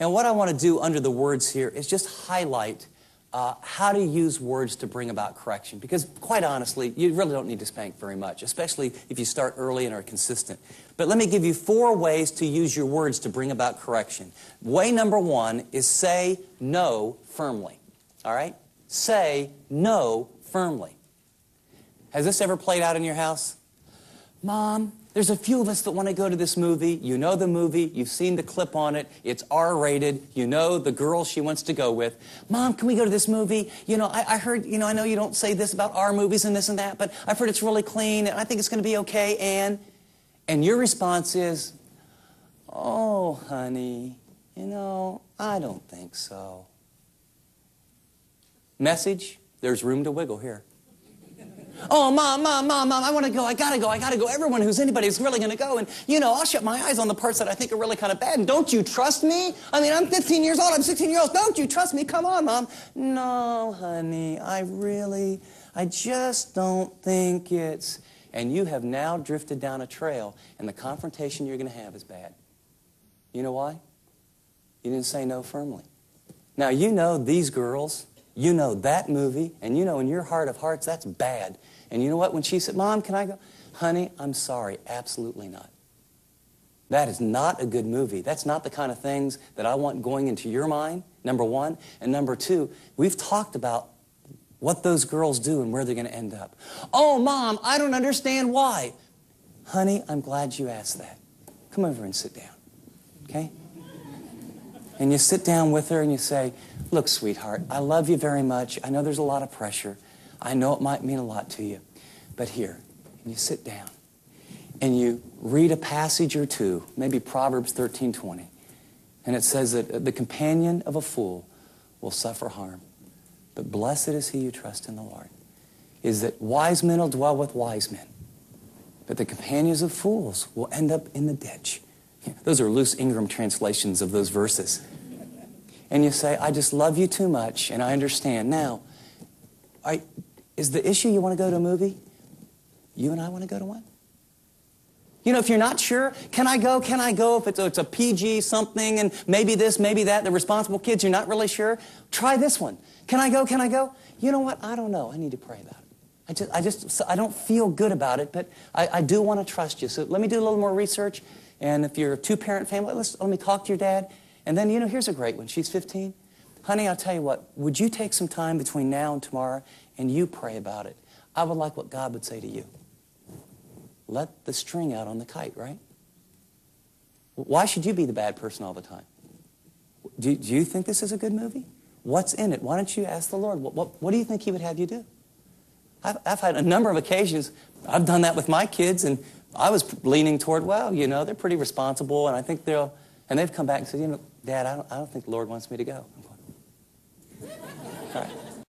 And what I want to do under the words here is just highlight how to use words to bring about correction. Because quite honestly, you really don't need to spank very much, especially if you start early and are consistent. But let me give you 4 ways to use your words to bring about correction. Way number 1 is say no firmly. All right? Say no firmly. Has this ever played out in your house? Mom, there's a few of us that want to go to this movie. You know the movie. You've seen the clip on it. It's R-rated. You know the girl she wants to go with. Mom, can we go to this movie? You know, I heard, you know, I know you don't say this about R movies and this and that, but I've heard it's really clean, and I think it's going to be okay, and your response is, oh, honey, you know, I don't think so. Message, there's room to wiggle here. Oh, Mom, I want to go. I gotta go. Everyone who's anybody is really going to go. And, you know, I'll shut my eyes on the parts that I think are really kind of bad. And don't you trust me? I mean, I'm 15 years old. I'm 16 years old. Don't you trust me? Come on, Mom. No, honey, I just don't think it's... And you have now drifted down a trail, and the confrontation you're going to have is bad. You know why? You didn't say no firmly. Now, you know these girls... You know that movie, and you know in your heart of hearts that's bad. And you know what? When she said, Mom, can I go? Honey, I'm sorry, absolutely not. That is not a good movie. That's not the kind of things that I want going into your mind, number 1. And number 2, we've talked about what those girls do and where they're going to end up. Oh, Mom, I don't understand why. Honey, I'm glad you asked that. Come over and sit down, okay? And you sit down with her and you say, look, sweetheart, I love you very much. I know there's a lot of pressure. I know it might mean a lot to you. But here, and you sit down and you read a passage or 2, maybe Proverbs 13:20. And it says that the companion of a fool will suffer harm. But blessed is he who trusts in the Lord. Is that wise men will dwell with wise men. But the companions of fools will end up in the ditch. Those are loose Ingram translations of those verses. And you say, I just love you too much, and I understand. Now, is the issue you want to go to a movie? You and I want to go to one? You know, if you're not sure, can I go? If it's a PG something, and maybe this, maybe that, the responsible kids, you're not really sure, try this one. Can I go? You know what? I don't know. I need to pray about it. I don't feel good about it, but I do want to trust you. So let me do a little more research. And if you're a 2-parent family, let me talk to your dad. And then, you know, here's a great one. She's 15. Honey, I'll tell you what. Would you take some time between now and tomorrow and you pray about it? I would like what God would say to you. Let the string out on the kite, right? Why should you be the bad person all the time? Do you think this is a good movie? What's in it? Why don't you ask the Lord? What do you think he would have you do? I've had a number of occasions. I've done that with my kids, and I was leaning toward, well, you know, they're pretty responsible, and I think and they've come back and said, you know, Dad, I don't think the Lord wants me to go. I'm going, all right.